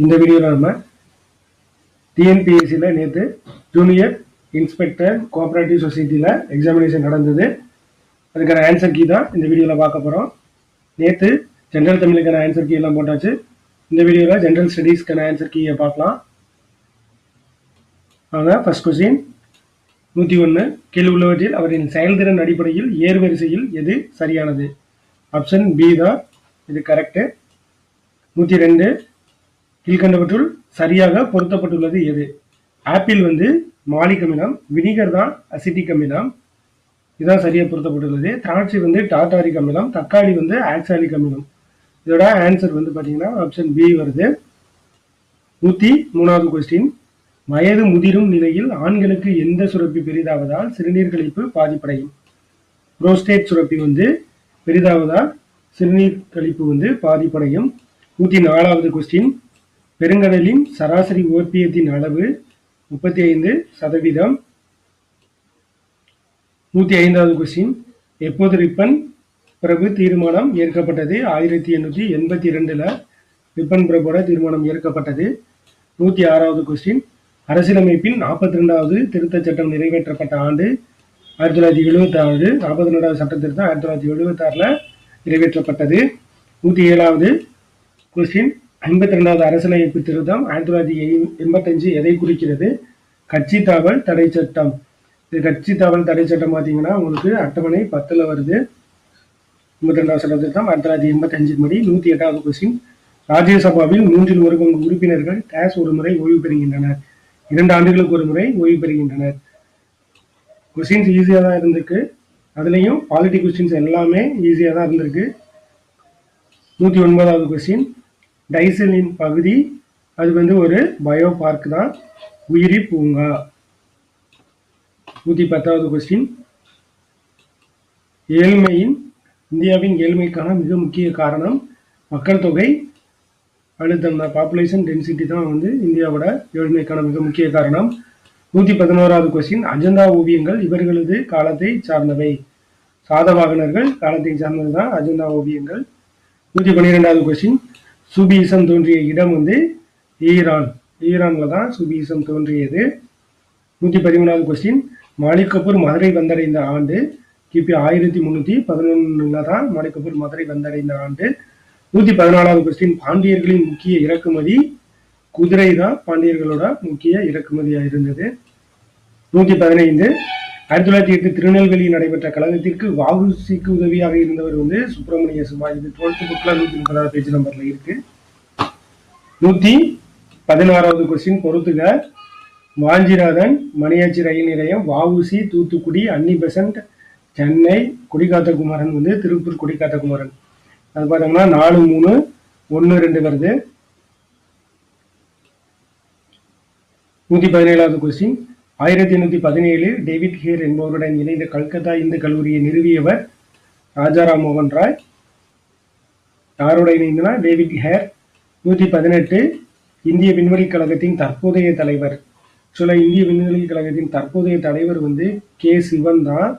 இந்த வீடியோவில் நம்ம டிஎன்பிஎஸ்சியில் நேற்று ஜூனியர் இன்ஸ்பெக்டர் கோஆபரேட்டிவ் சொசைட்டியில் எக்ஸாமினேஷன் நடந்தது. அதுக்கான ஆன்சர் கீ தான் இந்த வீடியோவில் பார்க்க போகிறோம். நேற்று ஜென்ரல் தமிழுக்கான ஆன்சர் கீ எல்லாம் போட்டாச்சு. இந்த வீடியோவில் ஜென்ரல் ஸ்டடீஸ்க்கான ஆன்சர் கீயை பார்க்கலாம். வாங்க. First question 101. கீழ் உள்ளவற்றில் அவரின் செயல்திறன் அடிப்படையில் ஏறுவரிசையில் எது சரியானது? ஆப்ஷன் பி தான் இது கரெக்டு. 102. கீழ்கண்டவற்றுள் சரியாக பொருத்தப்பட்டுள்ளது எது? ஆப்பிள் மாலிக் அமிலம், வினிகர் தான் அசிட்டிக் அமிலம், இதுதான் சரியா பொருத்தப்பட்டுள்ளது. திராட்சை டார்டாரிக் அமிலம், தக்காளி ஆக்சாலிக் அமிலம். இதோட ஆன்சர் பாத்தீங்கன்னா ஆப்ஷன் பி வருது. 103வது கொஸ்டின். வயது முதிரும் நிலையில் ஆண்களுக்கு எந்த சுரப்பி பெரிதாவதால் சிறுநீர் கழிப்பு பாதிப்படையும்? புரோஸ்டேட் சுரப்பி பெரிதாவதால் சிறுநீர் கழிப்பு பாதிப்படையும். 104வது கொஸ்டின். பெருங்கடலின் சராசரி ஓபியத்தின் அளவு 35%. 105வது கொஸ்டின். எப்போது ரிப்பன் பிரபு தீர்மானம் ஏற்கப்பட்டது? 1882ல் ரிப்பன் பிரபோட தீர்மானம் ஏற்கப்பட்டது. 106வது கொஸ்டின். அரசியலமைப்பின் 42வது திருத்தச் சட்டம் நிறைவேற்றப்பட்ட ஆண்டு 1976. 42வது சட்ட திருத்தம் 1976ல் நிறைவேற்றப்பட்டது. 107வது கொஸ்டின். 52வது அரசியலமைப்பு திருத்தம் 1985 எதை குறிக்கிறது? கட்சி தாவல் தடை சட்டம். இது கட்சி தாவல் தடை சட்டம் பார்த்தீங்கன்னா உங்களுக்கு அட்டவணை 10ல் வருது. 52வது சட்ட திருத்தம் 1985 படி. 108வது கொஸ்டின். ராஜ்யசபாவில் 1/3 உறுப்பினர்கள் ஒரு முறை ஓய்வு பெறுகின்றனர். 2 ஆண்டுகளுக்கு ஒரு முறை ஓய்வு பெறுகின்றனர். கொஸ்டின்ஸ் ஈஸியாக தான் இருந்திருக்கு. அதுலேயும் பாலிட்டி கொஸ்டின்ஸ் எல்லாமே ஈஸியாக தான் இருந்திருக்கு. 109வது கொஸ்டின். டைசலின் பகுதி அது ஒரு பயோ பார்க் தான், உயிரி பூங்கா. 110வது கொஸ்டின். இந்தியாவின் ஏழ்மைக்கான மிக முக்கிய காரணம் மக்கள் தொகை அழுத்தம் தான், பாப்புலேஷன் டென்சிட்டி தான் இந்தியாவோட ஏழ்மைக்கான மிக முக்கிய காரணம். 111வது கொஸ்டின். அஜந்தா ஓவியங்கள் இவர்களது காலத்தை சார்ந்தவை. சாதவாகனர்கள் காலத்தை சார்ந்தது தான் அஜந்தா ஓவியங்கள். 112வது கொஸ்டின். சூபிசம் தோன்றிய இடம் ஈரான்ல தான் சூபிசம் தோன்றியது. 113வது கொஸ்டின். மாலிக் கபூர் மதுரை வந்தடைந்த ஆண்டு கிபி 1311 தான் மாலிக் கபூர் மதுரை வந்தடைந்த ஆண்டு. 114வது கொஸ்டின். பாண்டியர்களின் முக்கிய இறக்குமதி குதிரை தான் பாண்டியர்களோட முக்கிய இறக்குமதியா இருந்தது. 115. 1908 திருநெல்வேலியில் நடைபெற்ற கழகத்திற்கு வஉசிக்கு உதவியாக இருந்தவர் சுப்பிரமணிய சிவா. இது 12th புக்ல 130வது பேஜ் நம்பர்ல இருக்கு. 116வது கொஸ்டின் பொறுத்துக. வாஞ்சிநாதன் மணியாச்சி ரயில் நிலையம், வஉசி தூத்துக்குடி, அன்னி பெசன்ட் சென்னை, கொடிக்காத்த குமரன் திருப்பூர் கொடிக்காத்த குமரன். அது பார்த்தோம்னா 4, 3, 1, 2 வருது. 117வது கொஸ்டின். 1817 டேவிட் ஹேர் என்பவருடன் இணைந்த கல்கத்தா இந்து கல்லூரியை நிறுவியவர் ராஜாராம் மோகன் ராய். யாரோட இணைந்தனா டேவிட் ஹேர். 118 இந்திய விண்வெளி கழகத்தின் தற்போதைய தலைவர். இந்திய விண்வெளி கழகத்தின் தற்போதைய தலைவர் கே சிவன் தான்.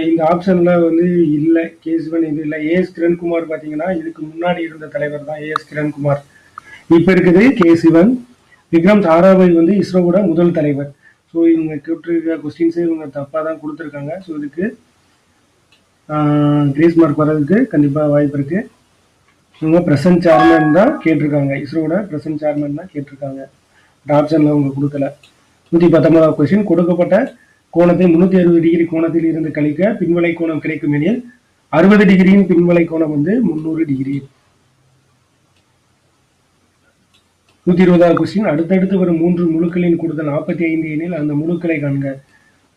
இந்த ஆப்ஷன்ல இல்லை, கே சிவன் இது இல்லை. ஏஎஸ் கிரண்குமார் பார்த்தீங்கன்னா இதுக்கு முன்னாடி இருந்த தலைவர் தான் ஏஎஸ் கிரண்குமார். இப்ப இருக்குது கே சிவன். விக்ரம் சாராபாய் இஸ்ரோவோட முதல் தலைவர். ஸோ இவங்க கேட்டிருக்க கொஸ்டின்ஸே இவங்க தப்பாக தான் கொடுத்துருக்காங்க. ஸோ இதுக்கு கிரேஸ் மார்க் வர்றதுக்கு கண்டிப்பாக வாய்ப்பு இருக்கு. இவங்க பிரசன்ட் சேர்மன் தான் கேட்டிருக்காங்க, இஸ்ரோவோட பிரசன்ட் சேர்மன் தான் கேட்டிருக்காங்க. ஆப்ஷன்ல அவங்க கொடுக்கல. 119வது கொஸ்டின். கொடுக்கப்பட்ட கோணத்தை 360 டிகிரி கோணத்தில் இருந்து கழிக்க பின்வளை கோணம் கிடைக்கும் எனில் 60 டிகிரியின் பின்வளை கோணம் 300 டிகிரி. 120வது கொஸ்டின். அடுத்தடுத்து வரும் 3 முழுக்களின் கூடுதல் 45 எனில் அந்த முழுக்களை காண்க.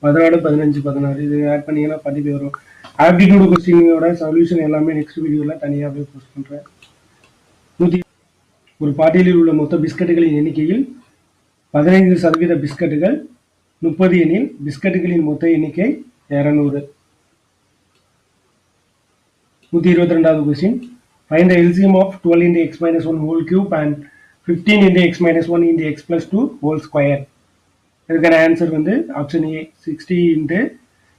14, 15, 16. இது ஆட் பண்ணீங்கன்னா 10 வரும். ஆப்டிடியூட் கொஸ்டினோட சொல்யூஷன் எல்லாமே நெக்ஸ்ட் வீடியோல தனியாகவே போஸ்ட் பண்றேன். ஒரு பாட்டிலில் உள்ள மொத்த பிஸ்கட்டுகளின் எண்ணிக்கையில் 15% பிஸ்கட்டுகள் 30 எனில் பிஸ்கட்டுகளின் மொத்த எண்ணிக்கை 200. 122வது question. Find the LCM of 12 into x minus 1 whole cube and 15 into x minus 1 into x plus 2 whole square. இதுக்கான answer option A 60 into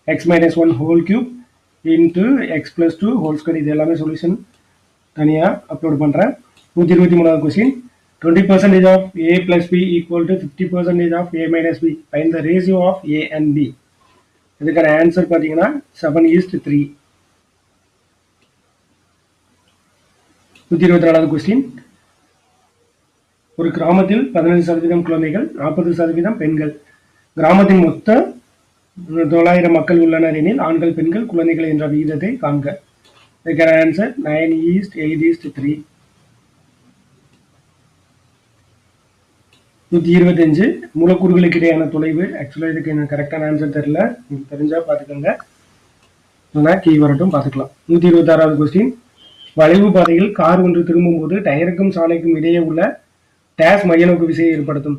x minus 1 whole cube into x plus 2 whole square. இது எல்லாமே solution தனியாக upload பண்ணுறேன். 123வது question. 20% of A plus B equal to 50% of A minus B. Find the ratio of A and B. இதுக்கான answer பார்த்தீங்கன்னா 7:3. 124வது question. ஒரு கிராமத்தில் 15% குழந்தைகள், 40% பெண்கள். கிராமத்தின் மொத்த 900 மக்கள் உள்ளனர் எனில் ஆண்கள் பெண்கள் குழந்தைகள் என்ற விகிதத்தை காண்க. இதுக்கான ஆன்சர் 9:8:3. 125 மூலக்கூறுகளுக்கு இடையான தொலைவு. ஆக்சுவலாக இதுக்கு எனக்கு கரெக்டான ஆன்சர் தெரியல, உங்களுக்கு தெரிஞ்சா பார்த்துக்கோங்க, இல்லைனா கீ வரட்டும் பார்த்துக்கலாம். 126வது கொஸ்டின். வளைவு பாதையில் கார் ஒன்று திரும்பும் போது டயருக்கும் சாலைக்கும் இடையே உள்ள டேஸ் மையநோக்கு விசையை ஏற்படுத்தும்.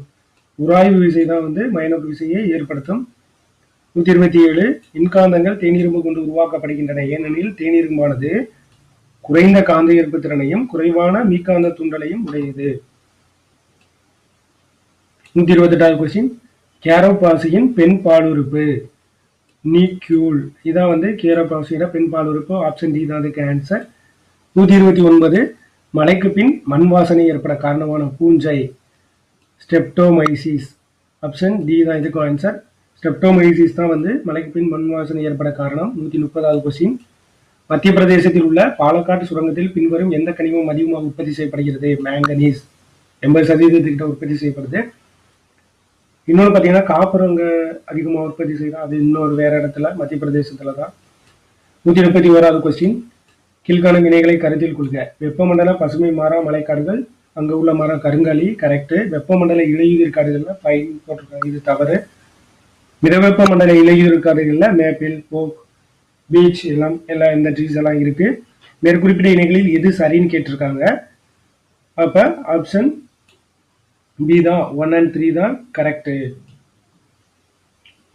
உராய்வு விசை தான் மையநோக்கு விசையை ஏற்படுத்தும். 127 மின்காந்தங்கள் தேனிரும்பு கொண்டு உருவாக்கப்படுகின்றன, ஏனெனில் தேனிரும்பானது குறைந்த காந்த ஈர்ப்பு திறனையும் குறைவான மீக்காந்த தூண்டலையும் உடையது. 128வது கொஸ்டின். கேரோபாசியின் பெண் பாலுறுப்பு நிக்யூல். இதான் கேரோபாசியோட பெண் பாலுறுப்பு. ஆப்ஷன் டி தான் அதுக்கு ஆன்சர். 129 மழைக்கு பின் மண் வாசனை ஏற்பட காரணமான பூஞ்சை ஸ்டெப்டோமைசிஸ். ஆப்ஷன் டி தான் இதுக்கு ஆன்சர். ஸ்டெப்டோமைசிஸ் தான் மழைக்கு பின் மண் வாசனை ஏற்பட காரணம். 130வது கொஸ்டின். மத்திய பிரதேசத்தில் உள்ள பாலக்காட்டு சுரங்கத்தில் பின்வரும் எந்த கனிமம் அதிகமாக உற்பத்தி செய்யப்படுகிறது? மேங்கனீஸ் 80% உற்பத்தி செய்யப்படுது. இன்னொன்று பார்த்தீங்கன்னா காப்பர் அங்கே அதிகமாக உற்பத்தி செய்யலாம், அது இன்னொரு வேற இடத்துல மத்திய பிரதேசத்துல தான். 131வது கொஸ்டின். கீழ்காணும் வினைகளை கருத்தில் கொள்க. வெப்பமண்டல பசுமை மாறா மலைக்காடுகள், அங்கே உள்ள மரம் கருங்காலி, கரெக்டு. வெப்பமண்டல இலையுதிர் காடுகள்ல பைன் போட்டிருக்காங்க, இது தவறு. மிதவெப்ப மண்டல இலையுதிர் காடுகள்ல மேப்பிள், ஓக், பீச் எல்லாம் இந்த ட்ரீஸ் எல்லாம் இருக்கு. மேற்குறிப்பிட்ட இணைகளில் எது சரின்னு கேட்டிருக்காங்க. அப்ப ஆப்ஷன் பி தான் 1 and 3 தான் கரெக்டு.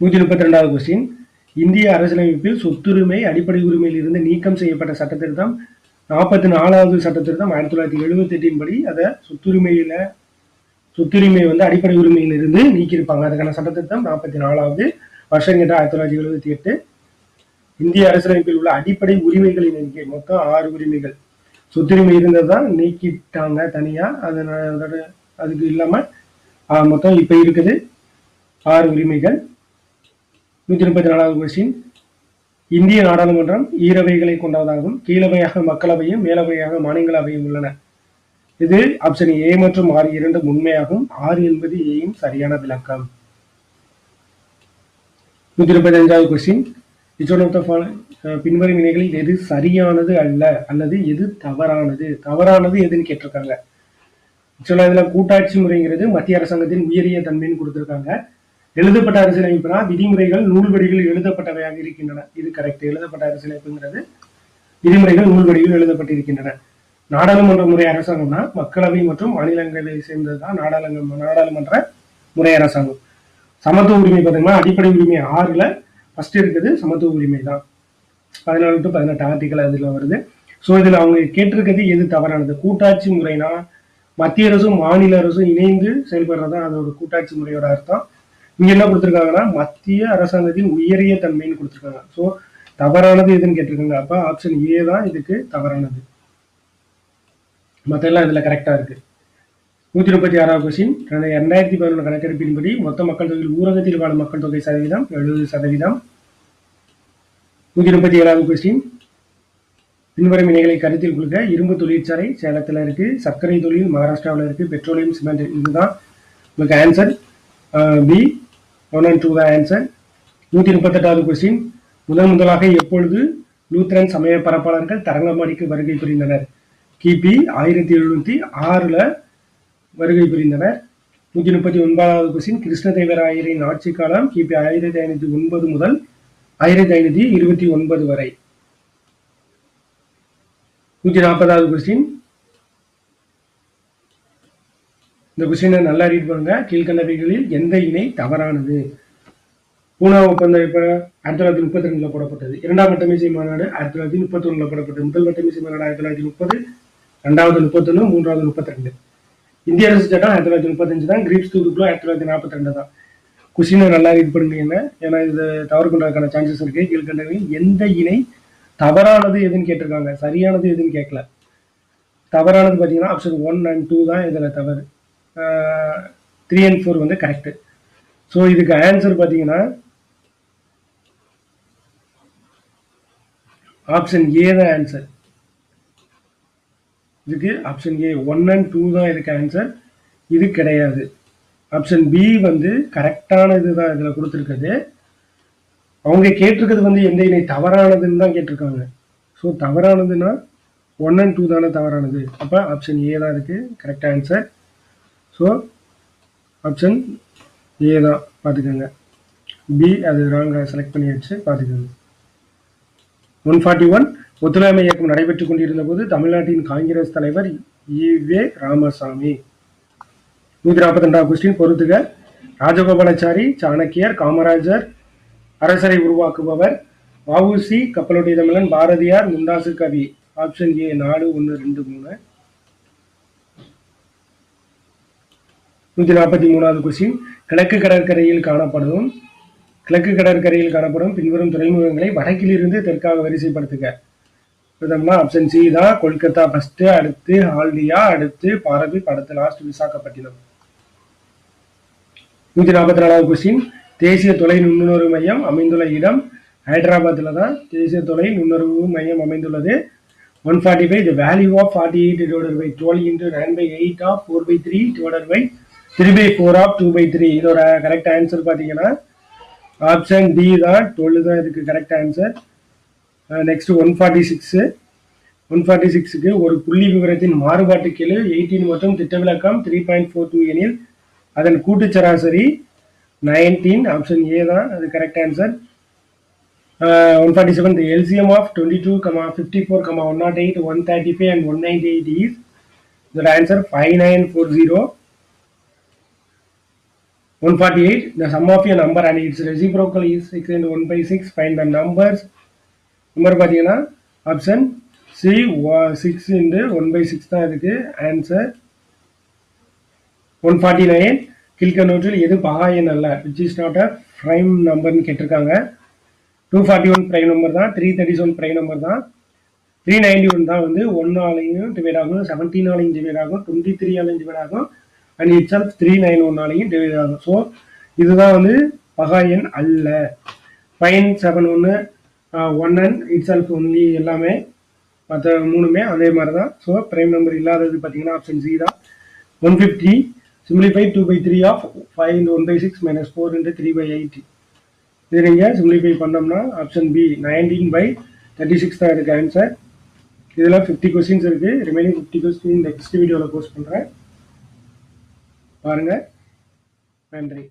132வது கொஸ்டின். இந்திய அரசியலமைப்பில் சொத்துரிமை அடிப்படை உரிமையில் இருந்து நீக்கம் செய்யப்பட்ட சட்டத்திருத்தம் 44வது சட்டத்திருத்தம் 1978 படி அதை சொத்துரிமை அடிப்படை உரிமையில் இருந்து நீக்கியிருப்பாங்க. அதுக்கான சட்டத்திருத்தம் 44வது வருஷம் கேட்டால் 1978. இந்திய அரசியலமைப்பில் உள்ள அடிப்படை உரிமைகளின் எண்ணிக்கை மொத்தம் 6 உரிமைகள். சொத்துரிமை இருந்ததுதான் நீக்கிட்டாங்க தனியா, அதோட அதுக்கு இல்லாம மொத்தம் இப்ப இருக்குது 6 உரிமைகள். 134வது கொஸ்டின். இந்திய நாடாளுமன்றம் ஈரவைகளை கொண்டதாகும். கீழவையாக மக்களவையும் மேலவையாக மாநிலங்களவையும் உள்ளன. இது ஆப்ஷன் ஏ மற்றும் ஆர் இரண்டும் உண்மையாகும். 6 என்பது ஏயின் சரியான விளக்கம். 135வது கொஸ்டின். பின்வரும் வினைகளில் எது சரியானது அல்ல அல்லது எது தவறானது? தவறானது எதுன்னு கேட்டிருக்காங்க. ஆக்சுவலா இதுல கூட்டாட்சி முறைங்கிறது மத்திய அரசாங்கத்தின் உயரிய தன்மைன்னு கொடுத்திருக்காங்க. எழுதப்பட்ட அரசியலமைப்புனா விதிமுறைகள் நூல்வடிகள் எழுதப்பட்டவையாக இருக்கின்றன, இது கரெக்ட். எழுதப்பட்ட அரசியலமைப்புங்கிறது விதிமுறைகள் நூல்வடிகள் எழுதப்பட்டிருக்கின்றன. நாடாளுமன்ற முறை அரசாங்கம்னா மக்களவை மற்றும் மாநிலங்களை சேர்ந்ததுதான் நாடாளுமன்ற முறை அரசாங்கம். சமத்துவ உரிமை பார்த்தீங்கன்னா அடிப்படை உரிமை 6ல ஃபர்ஸ்ட் இருக்குது சமத்துவ உரிமை தான். 14 to 18 ஆர்டிகல் அதுல வருது. ஸோ இதுல அவங்க கேட்டிருக்கிறது எது தவறானது? கூட்டாட்சி முறைனா மத்திய அரசும் மாநில அரசும் இணைந்து செயல்படுறதா அதோட கூட்டாட்சி முறையோட அர்த்தம். இங்க என்ன கொடுத்துருக்காங்கன்னா மத்திய அரசாங்கத்தின் உயரிய தன்மைன்னு கொடுத்துருக்காங்க. ஸோ தவறானது எதுன்னு கேட்டிருக்காங்க. அப்ப ஆப்ஷன் ஏ தான் இதுக்கு தவறானது, மற்ற எல்லாம் இதுல கரெக்டா இருக்கு. 136வது கொஸ்டின். 2011 கணக்கெடுப்பின்படி மொத்த மக்கள் தொகையில் ஊரகத்தில் வாழும் மக்கள் தொகை சதவீதம் 70%. 137வது கொஸ்டின். பின்வரும் வினைகளை கருத்தில் கொள்க. இரும்பு தொழிற்சாலை சேலத்துல இருக்கு, சர்க்கரை தொழில் மகாராஷ்டிராவில் இருக்கு, பெட்ரோலியம் சிமெண்ட். இதுதான் உங்களுக்கு ஆன்சர். பி 1 and 2 தான் ஆன்சர். 138வது கொஸ்டின். முதலாக எப்பொழுது லூத்தரன் சமய பரப்பாளர்கள் தரங்கம்பாடிக்கு வருகை புரிந்தனர்? கிபி 1706 வருகை புரிந்தனர். 139வது கொஸ்டின். கிருஷ்ணதேவராயரின் ஆட்சி காலம் கிபி 1509 முதல் 1529 வரை. 140வது கொஸ்டின். இந்த கொஸ்டினை நல்லா ரீட் பண்ணுங்க. கீழ்கண்டவைகளில் எந்த இணை தவறானது? பூனா ஒப்பந்தம் இப்ப 1932 போடப்பட்டது. 2ஆம் வட்டமேசை மாநாடு 1931 போடப்பட்டது. முதல் வட்டமேசை மாநாடு 1930, 2வது 31, 3வது 32. இந்திய அரசு சட்டம் 1935 தான். கிரீப்ஸ் தூதுக்குழு 1942 தான். கொஸ்டினை நல்லா ரீட் பண்ணுங்க என்ன, ஏன்னா இது தவறு பண்றதுக்கான சான்சஸ் இருக்கு. கீழ்கண்டவை எந்த இணை தவறானது எதுன்னு கேட்டிருக்காங்க, சரியானது எதுன்னு கேட்கல. தவறானது பாத்தீங்கன்னா ஆப்ஷன் 1 and 2 தான் இதுல தவறு. 3 and 4 வந்து கரெக்ட். ஸோ இதுக்கு ஆன்சர் பார்த்தீங்கன்னா ஆப்ஷன் ஏ தான் ஆன்சர். இதுக்கு ஆப்ஷன் ஏ 1 and 2 தான் இதுக்கு ஆன்சர். இது கிடையாது. ஆப்ஷன் பி வந்து கரெக்டான இதுதான் இதில் கொடுத்துருக்குது. அவங்க கேட்டிருக்கிறது வந்து எந்த இணை தவறானதுன்னு தான் கேட்டிருக்காங்க. ஸோ தவறானதுன்னா 1 and 2 தானே தவறானது. அப்போ ஆப்ஷன் ஏ தான் இதுக்கு correct answer. So option A தான் பார்த்துக்கோங்க. பி அது ராங்காக செலக்ட் பண்ணி வச்சு பார்த்துக்கோங்க. 141 ஒத்துழையாமை இயக்கம் நடைபெற்றுக் கொண்டிருந்த போது தமிழ்நாட்டின் காங்கிரஸ் தலைவர் ஈவே ராமசாமி. 142வது கொஸ்டின் பொறுத்துக. ராஜகோபாலாச்சாரி, சாணக்கியர், காமராஜர் அரசரை உருவாக்குபவர், வ.உ.சி., கப்பலோட்டிய தமிழன், பாரதியார், முண்டாசு கவி. Option A 4 1 2 3. 143வது கொஸ்டின் கிழக்கு கடற்கரையில் காணப்படும் பின்வரும் துறைமுகங்களை வடக்கிலிருந்து தெற்காக வரிசைப்படுத்துக. ஆப்ஷன் சி தான். கொல்கத்தா ஃபர்ஸ்ட், அடுத்து ஹால்டியா, அடுத்து பாரதீப், அடுத்து லாஸ்ட் விசாகப்பட்டினம். 144வது கொஸ்டின் தேசிய தொலை நுண்ணுணர்வு மையம் அமைந்துள்ள இடம் ஹைதராபாத்தில் தான் தேசிய தொலை நுண்ணுணர்வு மையம் அமைந்துள்ளது. 145 the value of 48 divided by 12 into 9/8 of 4/3 divided by 3/4 of 2/3. இதோட கரெக்ட் ஆன்சர் பார்த்தீங்கன்னா ஆப்ஷன் டி தான். 12 தான் இதுக்கு கரெக்ட் ஆன்சர். நெக்ஸ்ட் 146க்கு ஒரு புள்ளி விவரத்தின் மாறுபாட்டு கெழு 18 மற்றும் திட்டவிலக்கம் 3.42 எனில் அதன் கூட்டு சராசரி 19. ஆப்ஷன் ஏ தான் அது correct answer. 147 the LCM of 22, 54, 108, 135 and 198 is the answer 5940. 148 the sum of a number and its reciprocal is 6 and 1/6. Find the numbers. Number பார்த்தீங்கன்னா ஆப்ஷன் சி 6 into 1/6 தான் இதுக்கு ஆன்சர். 149 கீழ்கண்டவற்றில் எது பகா எண் அல்ல, which is not a prime நம்பர்னு கேட்டிருக்காங்க. 241 பிரைம் நம்பர் தான். 337 பிரைம் நம்பர் தான். 391 தான் வந்து 1 ஆலையும் டிவைட் ஆகும், 17 ஆலையும் டிவைட் ஆகும், 23 ஆலையும் டிவைட் ஆகும், அண்ட் இட்ஸ் ஆல் 391 ஆலையும் டிவைட் ஆகும். ஸோ இதுதான் வந்து பகா எண் அல்ல. 571 1 அண்ட் இட்ஸ் ஆல்ஃப் ஒன்லி எல்லாமே மற்ற மூணுமே அதே மாதிரி தான். ஸோ பிரைம் நம்பர் இல்லாதது பார்த்தீங்கன்னா ஆப்ஷன் சி தான். 150 simplify 2/3 of 5 into 1/6 minus 4 into 3/8. இது நீங்கள் சிம்பிளிஃபை பண்ணோம்னா ஆப்ஷன் பி 19/36 தான் இதுக்கு ஆன்சர். இதில் 50 கொஸ்டின்ஸ் இருக்குது. ரிமைனிங் 50 கொஸ்டின் நெக்ஸ்ட் வீடியோவில் போஸ்ட் பண்ணுறேன். பாருங்கள். நன்றி.